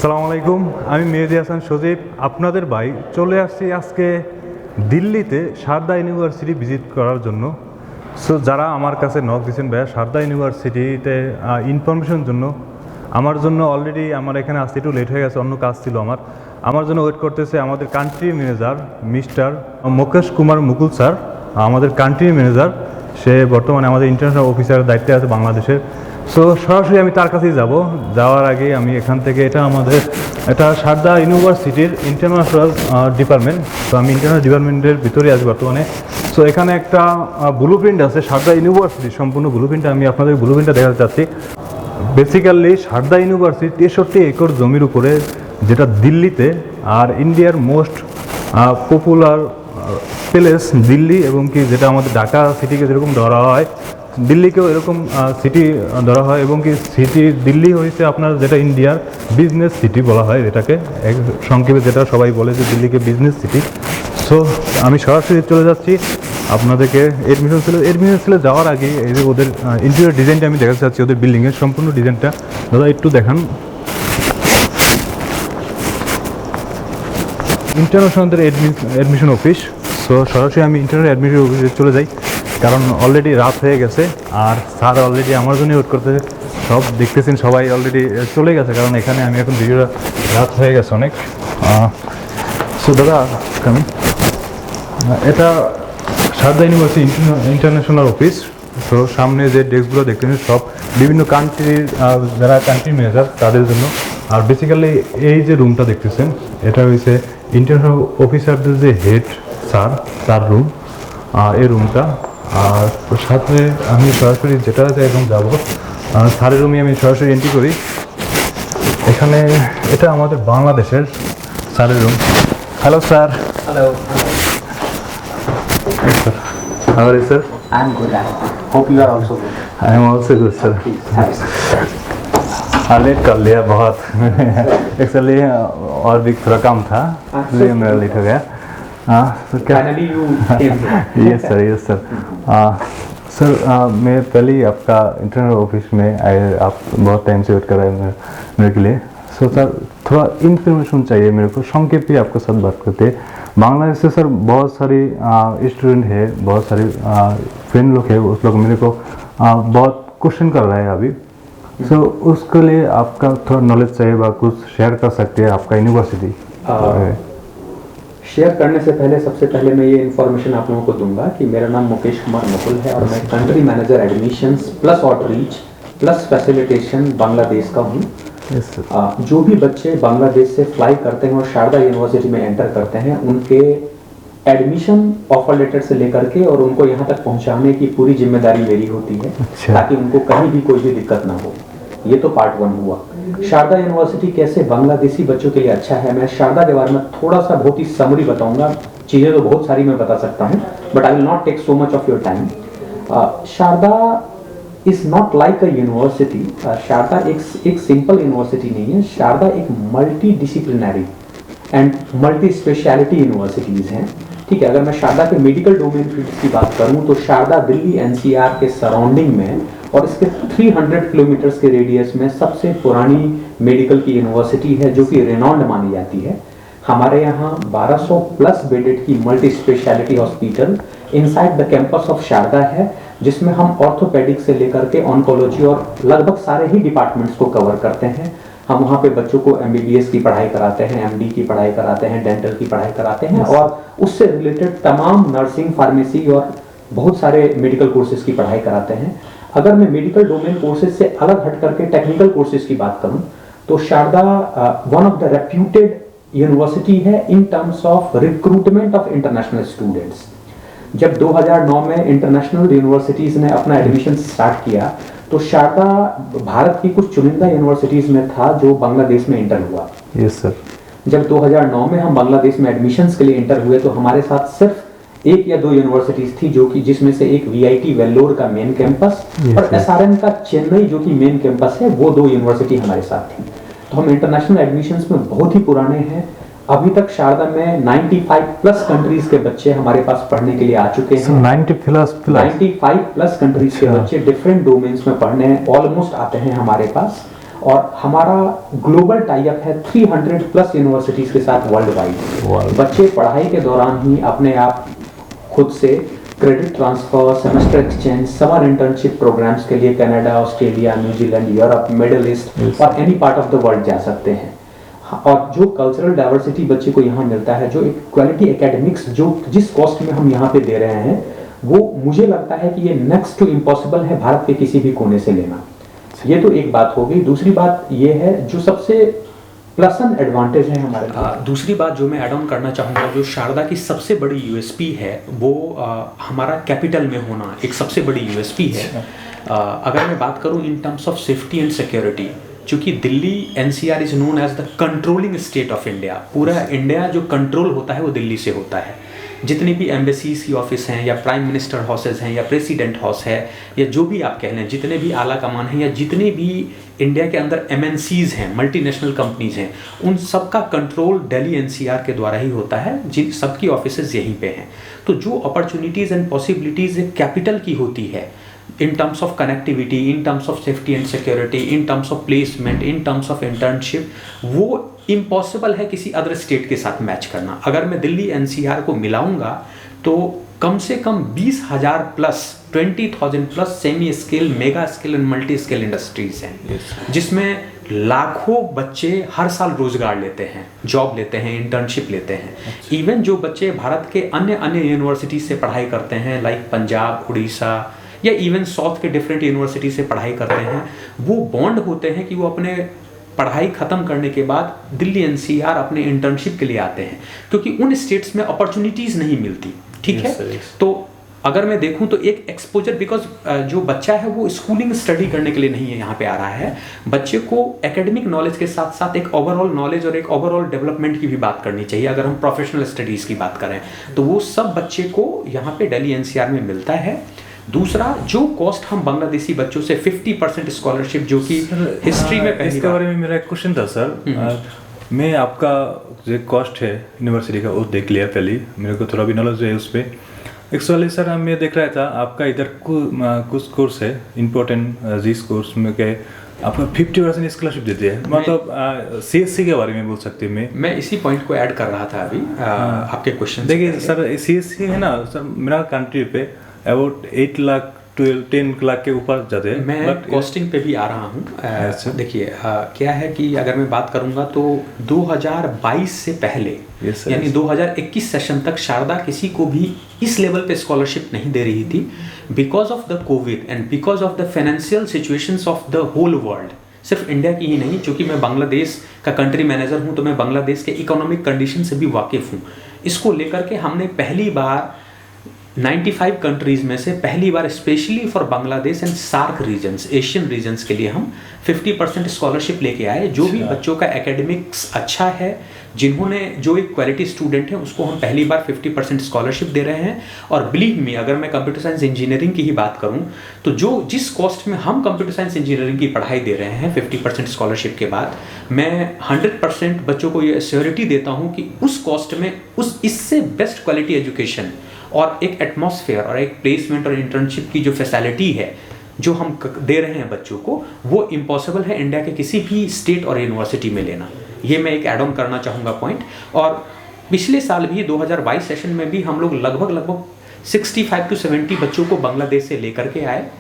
আসসালামু আলাইকুম, আমি মেহেদি হাসান সজীব। আপনাদের ভাই চলে আসছি আজকে দিল্লিতে সারদা ইউনিভার্সিটি ভিজিট করার জন্য। সো যারা আমার কাছে নক দিয়েছেন ভাইয়া সারদা ইউনিভার্সিটিতে ইনফরমেশন জন্য, আমার জন্য অলরেডি আমার এখানে আসতে একটু লেট হয়ে গেছে, অন্য কাজ ছিল আমার জন্য ওয়েট করতেছে আমাদের country manager mister Mukesh Kumar Mukul sir, আমাদের কান্ট্রি ম্যানেজার। সে বর্তমানে আমাদের ইন্টারন্যাশনাল অফিসারের দায়িত্বে আছে বাংলাদেশের। সো সরাসরি আমি তার কাছেই যাব। যাওয়ার আগে আমি এখান থেকে এটা সারদা ইউনিভার্সিটির ইন্টারন্যাশনাল ডিপার্টমেন্ট। তো আমি ইন্টারন্যাশনাল ডিপার্টমেন্টের ভিতরে আছি বর্তমানে। সো এখানে একটা ব্লু প্রিন্ট আছে সারদা ইউনিভার্সিটির, সম্পূর্ণ ব্লু প্রিন্ট। আমি আপনাদের ব্লু প্রিন্টটা দেখাতে চাচ্ছি। বেসিক্যালি সারদা ইউনিভার্সিটি 63 একর জমির উপরে, যেটা দিল্লিতে আর ইন্ডিয়ার মোস্ট পপুলার প্লেস দিল্লি, এবং কি যেটা আমাদের ঢাকা সিটিকে যেরকম ধরা হয় দিল্লিকেও এরকম সিটি ধরা হয়, এবং কি সিটি দিল্লি হয়েছে আপনার যেটা ইন্ডিয়ার বিজনেস সিটি বলা হয় এটাকে, সংক্ষেপে যেটা সবাই বলে যে দিল্লিকে বিজনেস সিটি। সো আমি সরাসরি চলে যাচ্ছি আপনাদেরকে। এডমিশন ছিল যাওয়ার আগে এই যে ওদের ইন্টেরিয়র ডিজাইনটা আমি দেখাতে চাচ্ছি, ওদের বিল্ডিংয়ের সম্পূর্ণ ডিজাইনটা দাদা একটু দেখান। International admission office. সো সরাসরি আমি ইন্টারন্যাশনাল অ্যাডমিশন অফিসে চলে যাই, কারণ অলরেডি রাত হয়ে গেছে আর স্যার অলরেডি আমার জন্য ওয়েট করতেছে। সব দেখতেছেন সবাই অলরেডি চলে গেছে, কারণ এখানে আমি এখন ভিডিওটা রাত হয়ে গেছে অনেক। সো দাদা আমি এটা সারদা ইউনিভার্সিটি ইন্টারন্যাশনাল অফিস। তো সামনে যে ডেস্কগুলো দেখতেছেন সব বিভিন্ন কান্ট্রির যারা কান্ট্রি ম্যানেজার তাদের জন্য। আর বেসিক্যালি এই যে রুমটা দেখতেছেন এটা হয়েছে ইন্টারন্যাশনাল অফিসারদের যে হেড স্যার তার রুম, এই রুমটা। আর সাথে আমি সরাসরি যেটা এখন যাবো স্যারের রুমে আমি সরাসরি এন্ট্রি করি। এখানে এটা আমাদের বাংলাদেশের স্যারের room. Hello sir. Hello. Yes, sir. How are you, sir? I'm good. I hope you are also good. I am also good, sir. Please, thanks. Late कर लिया बहुत एक्चुअली, और भी थोड़ा काम था इसलिए मेरा लेट हो गया। तो क्या Finally, you came here. Yes sir, yes sir. Sir मैं पहले ही आपका इंटरनल ऑफिस में आए, आप बहुत टाइम से वेट कर रहे हैं मेरे के लिए। सो सर थोड़ा इन्फॉर्मेशन चाहिए मेरे को, संक्षेप ही आपके साथ बात करते हैं। बांग्लादेश से सर बहुत सारी स्टूडेंट है, बहुत सारे फ्रेंड लोग है, उस लोग मेरे को बहुत क्वेश्चन कर रहे हैं अभी। सो उसके लिए आपका थोड़ा नॉलेज चाहिए, कुछ शेयर कर सकते हैं आपका यूनिवर्सिटी। शेयर करने से पहले सबसे पहले मैं ये इन्फॉर्मेशन आप लोगों को दूंगा कि मेरा नाम मुकेश कुमार मुकुल है और मैं country manager admissions plus outreach plus facilitation Bangladesh का हूँ। Yes sir. जो भी बच्चे बांग्लादेश से फ्लाई करते हैं और शारदा यूनिवर्सिटी में एंटर करते हैं, उनके एडमिशन ऑफर लेटर से लेकर के और उनको यहाँ तक पहुँचाने की पूरी जिम्मेदारी मेरी होती है। अच्छा। ताकि उनको कहीं भी कोई भी दिक्कत ना हो। ये तो पार्ट 1 हुआ। शारदा यूनिवर्सिटी कैसे बांग्लादेशी बच्चों के लिए अच्छा है, मैं शारदा के बारे में थोड़ा सा बहुत ही समरी बताऊंगा। चीज़ें तो बहुत सारी मैं बता सकता हूँ, but I will not take so much of your time. Sharda is not like a university. Sharda एक सिंपल यूनिवर्सिटी नहीं है। शारदा एक multidisciplinary and multi speciality universities हैं। ठीक है, अगर मैं शारदा के मेडिकल डोमेन फील्ड की बात करूं तो शारदा दिल्ली एनसीआर के सराउंडिंग में और इसके 300 किलोमीटर्स के रेडियस में सबसे पुरानी मेडिकल की यूनिवर्सिटी है, जो कि रेनॉन्ड मानी जाती है। हमारे यहाँ 1200 प्लस बेडेड की multi speciality hospital inside the campus of Sharda है, जिसमें हम ऑर्थोपेडिक से लेकर के ऑन्कोलॉजी और लगभग सारे ही डिपार्टमेंट्स को कवर करते हैं। हम वहाँ पे बच्चों को MBBS की पढ़ाई कराते हैं, MD की पढ़ाई कराते हैं, डेंटल की पढ़ाई कराते हैं और उससे रिलेटेड तमाम नर्सिंग, फार्मेसी और बहुत सारे मेडिकल कोर्सेज की पढ़ाई कराते हैं। अगर मैं मेडिकल डोमेन कोर्सेज से अलग हट करके टेक्निकल कोर्सेज की बात करूं तो Sharda one of the reputed university है in terms of recruitment of international students. जब 2009 में इंटरनेशनल यूनिवर्सिटीज ने अपना एडमिशन स्टार्ट किया तो शारदा भारत की कुछ चुनिंदा यूनिवर्सिटीज में था जो बांग्लादेश में इंटर हुआ। Yes sir. जब 2009 में हम बांग्लादेश में एडमिशंस के लिए इंटर हुए तो हमारे साथ सिर्फ 1 या 2 यूनिवर्सिटीज थी, जो कि जिसमें से एक VIT वेल्लोर का मेन कैंपस और SRM का चेन्नई जो कि मेन कैंपस है, वो 2 यूनिवर्सिटी हमारे साथ थी। तो हम इंटरनेशनल एडमिशंस में बहुत ही पुराने हैं। अभी तक शारदा में 95 प्लस कंट्रीज के बच्चे हमारे पास पढ़ने के लिए आ चुके हैं। 95 प्लस कंट्रीज के बच्चे डिफरेंट डोमेन्स में पढ़ने ऑलमोस्ट आते हैं हमारे पास। और हमारा ग्लोबल टाई अप है 300 प्लस यूनिवर्सिटीज़ के साथ वर्ल्ड वाइड। बच्चे पढ़ाई के दौरान ही अपने आप खुद से credit transfer, semester exchange, summer internship programmes के लिए Canada, Australia, New Zealand, Europe, Middle East और any part of the world जा सकते हैं। और जो कल्चरल डाइवर्सिटी बच्चे को यहाँ मिलता है, जो एक क्वालिटी एकेडमिक्स जो जिस कॉस्ट में हम यहाँ पे दे रहे हैं, वो मुझे लगता है कि ये नेक्स्ट टू इम्पॉसिबल है भारत के किसी भी कोने से लेना। ये तो एक बात हो गई। दूसरी बात ये है जो सबसे प्लस एंड एडवांटेज है हमारे दूसरी बात जो मैं ऐड ऑन करना चाहूँगा, जो शारदा की सबसे बड़ी यूएसपी है वो हमारा कैपिटल में होना एक सबसे बड़ी यूएसपी है। अगर मैं बात करूँ in terms of safety and security, चूँकि Delhi NCR is known as the controlling state of India. पूरा इंडिया जो कंट्रोल होता है वो दिल्ली से होता है। जितनी भी एम्बेसीज की ऑफिस हैं या प्राइम मिनिस्टर हाउसेज हैं या प्रेसिडेंट हाउस है या जो भी आप कह लें, जितने भी आला कमान हैं या जितने भी इंडिया के अंदर एमएनसीज हैं, मल्टीनेशनल कंपनीज हैं, उन सब का कंट्रोल दिल्ली एनसीआर के द्वारा ही होता है। जिन सबकी ऑफिसेज यहीं पे हैं। तो जो अपॉर्चुनिटीज़ एंड पॉसिबिलिटीज़ एक कैपिटल की होती है in terms of connectivity, in terms of safety and security, in terms of placement, in terms of internship, वो इम्पॉसिबल है किसी अदर स्टेट के साथ मैच करना। अगर मैं दिल्ली एनसीआर को मिलाऊंगा तो कम से कम 20,000 plus 20,000 plus semi scale, mega scale and multi scale industries हैं, जिसमें लाखों बच्चे हर साल रोजगार लेते हैं, जॉब लेते हैं, इंटर्नशिप लेते हैं। इवन जो बच्चे भारत के अन्य यूनिवर्सिटी से पढ़ाई करते हैं, लाइक पंजाब, उड़ीसा या इवन साउथ के डिफरेंट यूनिवर्सिटी से पढ़ाई करते हैं, वो बॉन्ड होते हैं कि वो अपने पढ़ाई ख़त्म करने के बाद दिल्ली एनसीआर अपने इंटर्नशिप के लिए आते हैं, क्योंकि उन स्टेट्स में अपॉर्चुनिटीज़ नहीं मिलती। ठीक है, तो अगर मैं देखूं तो एक एक्सपोजर, बिकॉज जो बच्चा है वो स्कूलिंग स्टडी करने के लिए नहीं है यहाँ पे आ रहा है, बच्चे को एकेडमिक नॉलेज के साथ साथ एक ओवरऑल नॉलेज और एक ओवरऑल डेवलपमेंट की भी बात करनी चाहिए। अगर हम प्रोफेशनल स्टडीज़ की बात करें तो वो सब बच्चे को यहाँ पे दिल्ली एनसीआर में मिलता है। दूसरा, जो कॉस्ट हम बांग्लादेशी बच्चों से 50% स्कॉलरशिप, जो कि हिस्ट्री में पहली इसके बारे में मेरा एक क्वेश्चन था सर। मैं आपका जो कॉस्ट है यूनिवर्सिटी का वो देख लिया पहले, मेरे को थोड़ा भी नॉलेज है उस पर। एक्चुअली सर मैं देख रहा था आपका इधर कुछ कोर्स है इम्पोर्टेंट, जिस कोर्स में के आपका 50% स्कॉलरशिप देते हैं, मतलब सीएससी के बारे में बोल सकते हैं। मैं इसी पॉइंट को ऐड कर रहा था अभी आपके क्वेश्चन। देखिए सर, सीएससी है ना सर, मेरा कंट्री पे अबाउट 8 लाख 10 लाख के ऊपर जाते हैं। मैं कॉस्टिंग पे भी आ रहा हूँ। देखिए क्या है कि अगर मैं बात करूँगा तो 2022 से पहले यानी 2021 सेशन तक शारदा किसी को भी इस लेवल पे स्कॉलरशिप नहीं दे रही थी, because of the COVID and because of the financial situations of the whole world. सिर्फ इंडिया की ही नहीं, चूँकि मैं बांग्लादेश का कंट्री मैनेजर हूँ तो मैं बांग्लादेश के इकोनॉमिक कंडीशन से भी वाकिफ़ हूँ। इसको लेकर के हमने पहली बार 95 कंट्रीज़ में से पहली बार specially for Bangladesh and SAARC regions, Asian regions के लिए हम 50% स्कॉलरशिप लेके आए। जो भी बच्चों का एकेडमिक्स अच्छा है, जिन्होंने जो एक क्वालिटी स्टूडेंट है, उसको हम पहली बार 50% स्कॉलरशिप दे रहे हैं। और बिलीव मी, अगर मैं कंप्यूटर साइंस इंजीनियरिंग की ही बात करूं तो जिस कॉस्ट में हम कंप्यूटर साइंस इंजीनियरिंग की पढ़ाई दे रहे हैं 50% स्कॉलरशिप के बाद, मैं 100% बच्चों को ये श्योरिटी देता हूं कि उस कॉस्ट में इससे बेस्ट क्वालिटी एजुकेशन और एक एटमॉस्फेयर और एक प्लेसमेंट और इंटर्नशिप की जो फैसिलिटी है जो हम दे रहे हैं बच्चों को, वो इम्पॉसिबल है इंडिया के किसी भी स्टेट और यूनिवर्सिटी में लेना। ये मैं एक ऐड ऑन करना चाहूँगा पॉइंट। और पिछले साल भी 2022 सेशन में भी हम लोग लगभग 65 to 70 बच्चों को बांग्लादेश से लेकर के आए।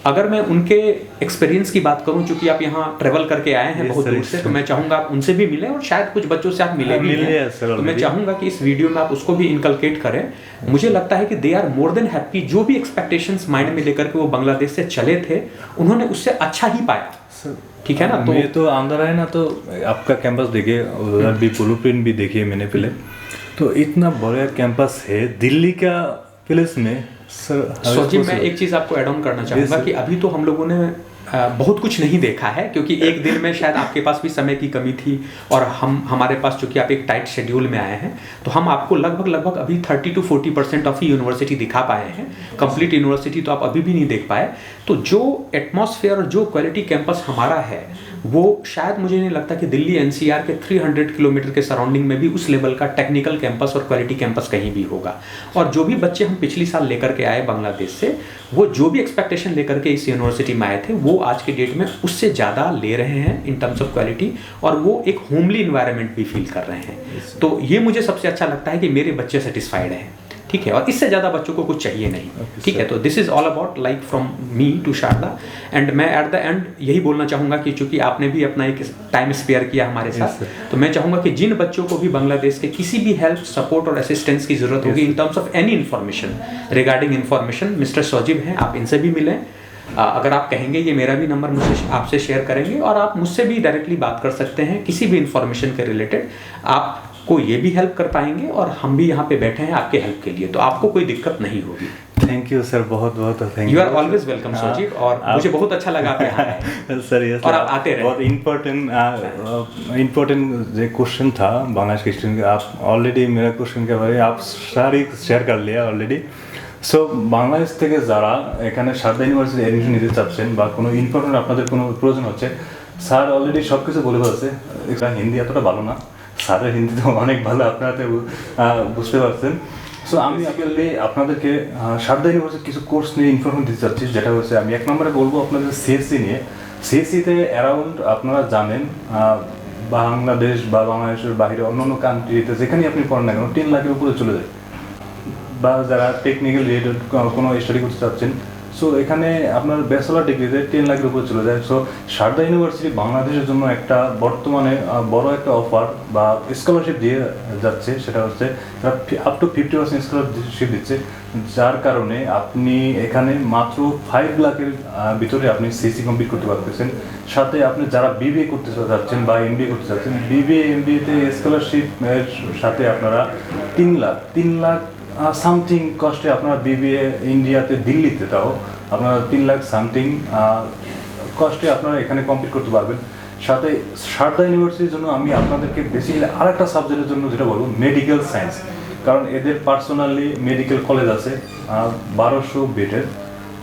अगर मैं उनके एक्सपीरियंस की बात करूं, चूंकि आप यहाँ ट्रेवल करके आए हैं बहुत दूर से, तो मैं चाहूँगा आप उनसे भी मिलें और शायद कुछ बच्चों से आप मिले भी हैं। तो मैं चाहूँगा कि इस वीडियो में आप उसको भी इनकलकेट करें। मुझे लगता है कि they are more than happy. जो भी एक्सपेक्टेशंस माइंड में लेकर के वो बांग्लादेश से चले थे, उन्होंने उससे अच्छा ही पाया। ठीक है ना। तो ये तो अंदर है ना, तो आपका कैंपस देखिए, उधर भी ब्लूप्रिंट भी देखिए मैंने पहले, तो इतना बड़ा कैंपस है दिल्ली का प्लेस में। सर जी, मैं एक चीज़ आपको ऐड ऑन करना चाहूँगा कि अभी तो हम लोगों ने बहुत कुछ नहीं देखा है, क्योंकि एक दिन में शायद आपके पास भी समय की कमी थी और हमारे पास, चूँकि आप एक टाइट शेड्यूल में आए हैं, तो हम आपको लगभग अभी 30 to 40% ऑफ ही यूनिवर्सिटी दिखा पाए हैं। कंप्लीट यूनिवर्सिटी तो आप अभी भी नहीं देख पाए। तो जो एटमॉस्फेयर और जो क्वालिटी कैंपस हमारा है वो शायद मुझे नहीं लगता कि दिल्ली एनसीआर के 300 किलोमीटर के सराउंडिंग में भी उस लेवल का टेक्निकल कैंपस और क्वालिटी कैंपस कहीं भी होगा। और जो भी बच्चे हम पिछली साल लेकर के आए बांग्लादेश से, वो जो भी एक्सपेक्टेशन लेकर के इस यूनिवर्सिटी में आए थे, वो आज के डेट में उससे ज़्यादा ले रहे हैं इन टर्म्स ऑफ क्वालिटी, और वो एक होमली इन्वायरमेंट भी फील कर रहे हैं। तो ये मुझे सबसे अच्छा लगता है कि मेरे बच्चे सेटिस्फाइड हैं, ठीक है, और इससे ज़्यादा बच्चों को कुछ चाहिए नहीं, ठीक है। तो this is all about like from me to Sharda, and मैं एट द एंड यही बोलना चाहूँगा कि चूंकि आपने भी अपना एक टाइम स्पेयर किया हमारे साथ, तो मैं चाहूँगा कि जिन बच्चों को भी बांग्लादेश के किसी भी हेल्प, सपोर्ट और असिस्टेंस की ज़रूरत होगी in terms of any information regarding information, mister Soujib हैं, आप इनसे भी मिलें। अगर आप कहेंगे ये मेरा भी नंबर मुझसे आपसे शेयर करेंगे, और आप मुझसे भी डायरेक्टली बात कर सकते हैं किसी भी इन्फॉर्मेशन के रिलेटेड, आपको ये भी हेल्प कर पाएंगे, और हम भी यहाँ पे बैठे हैं आपके हेल्प के लिए, तो आपको कोई दिक्कत नहीं होगी। थैंक यू सर, बहुत बहुत thank you. You are always welcome Soujib, और मुझे बहुत अच्छा लगा आप यहाँ आए सर। यस, और आप आते रहे। बहुत इम्पोर्टेंट जो क्वेश्चन था बांग्लादेश के स्टूडेंट का, आप ऑलरेडी मेरा क्वेश्चन के बारे आप सारी शेयर कर लिया অলরেডি। সো বাংলাদেশ থেকে যারা এখানে সারদা ইউনিভার্সিটি অ্যাডমিশন নিতে চাচ্ছেন বা কোনো ইম্পর্টেন্ট আপনাদের কোনো প্রয়োজন হচ্ছে, স্যার অলরেডি সব কিছু বলে ফেলছে। এটা হিন্দি এতটা ভালো না, স্যারের হিন্দি তো অনেক ভালো, আপনারা তো বুঝতে পারছেন। সো আমি আসলে আপনাদেরকে সারদা ইউনিভার্সিটির কিছু কোর্স নিয়ে ইনফরমেশন দিতে চাচ্ছি, যেটা হচ্ছে আমি এক নম্বরে বলবো আপনাদের সিএসসি নিয়ে। সিএসসিতে অ্যারাউন্ড আপনারা জানেন বাংলাদেশ বা বাংলাদেশের বাইরে অন্য অন্য কান্ট্রিতে যেখানেই আপনি পড়েন না কেন 10 লাখের উপরে চলে যায়, বা যারা টেকনিক্যাল রিলেটেড কোনো স্টাডি করতে চাচ্ছেন, সো এখানে আপনার ব্যাচেলর ডিগ্রিতে 10 লাখের উপরে চলে যায়। সো সারদা ইউনিভার্সিটি বাংলাদেশের জন্য একটা বর্তমানে বড় একটা অফার বা স্কলারশিপ দিয়ে যাচ্ছে, সেটা হচ্ছে তারা আপ টু 50% স্কলারশিপ দিচ্ছে, যার কারণে আপনি এখানে মাত্র 5 লাখের ভিতরে আপনি সিসি কমপ্লিট করতে পারতেছেন। সাথে আপনি যারা বিবিএ করতে চাচ্ছেন বা এমবিএ করতে চাচ্ছেন, বিবিএ এমবিএতে স্কলারশিপের সাথে আপনারা 3 লাখ সামথিং কস্টে আপনারা বিবিএ ইন্ডিয়াতে, দিল্লিতে তাও আপনারা 3 লাখ সামথিং কস্টে আপনারা এখানে কমপ্লিট করতে পারবেন। সাথে সারদা ইউনিভার্সিটির জন্য আমি আপনাদেরকে বেসিক্যালি আরেকটা সাবজেক্টের জন্য যেটা বলবো মেডিকেল সায়েন্স, কারণ এদের পার্সোনালি মেডিকেল কলেজ আছে 1200 বেডের,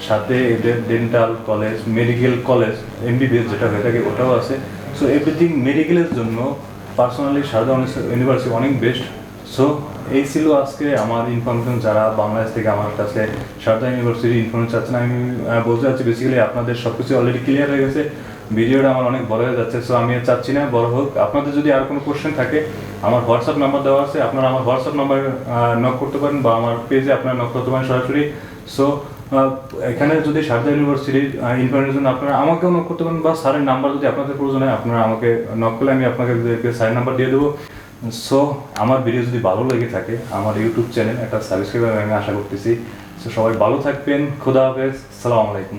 সাথে এদের dental college, medical college, MBBS যেটা হয়ে থাকে ওটাও আছে। সো এভরিথিং মেডিকেলের জন্য পার্সোনালি সারদা ইউনিভার্সিটি অনেক বেস্ট। সো এই ছিল আজকে আমার ইনফরমেশন। যারা বাংলাদেশ থেকে আমার কাছে সারদা ইউনিভার্সিটি ইনফরমেশন চাচ্ছেন, আমি বলতে চাচ্ছি বেসিক্যালি আপনাদের সব কিছু অলরেডি ক্লিয়ার হয়ে গেছে। ভিডিওটা আমার অনেক বড় হয়ে যাচ্ছে, সো আমি চাচ্ছি না বড় হোক। আপনাদের যদি আর কোনো কোশ্চেন থাকে, আমার হোয়াটসঅ্যাপ নাম্বার দেওয়া আছে, আপনারা আমার হোয়াটসঅ্যাপ নাম্বার নক করতে পারেন বা আমার পেজে আপনারা নক করতে পারেন সরাসরি। সো এখানে যদি সারদা ইউনিভার্সিটির ইনফরমেশন আপনারা আমাকেও নক করতে পারেন, বা স্যারের নাম্বার যদি আপনাদের প্রয়োজন হয় আপনারা আমাকে নক করলে আমি আপনাকে স্যারের নাম্বার দিয়ে দেবো। সো আমার ভিডিও যদি ভালো লেগে থাকে, আমার ইউটিউব চ্যানেল একটা সাবস্ক্রাইব আমি আশা করতেছি। সো সবাই ভালো থাকবেন, খোদা হাফেজ, আসসালামু আলাইকুম।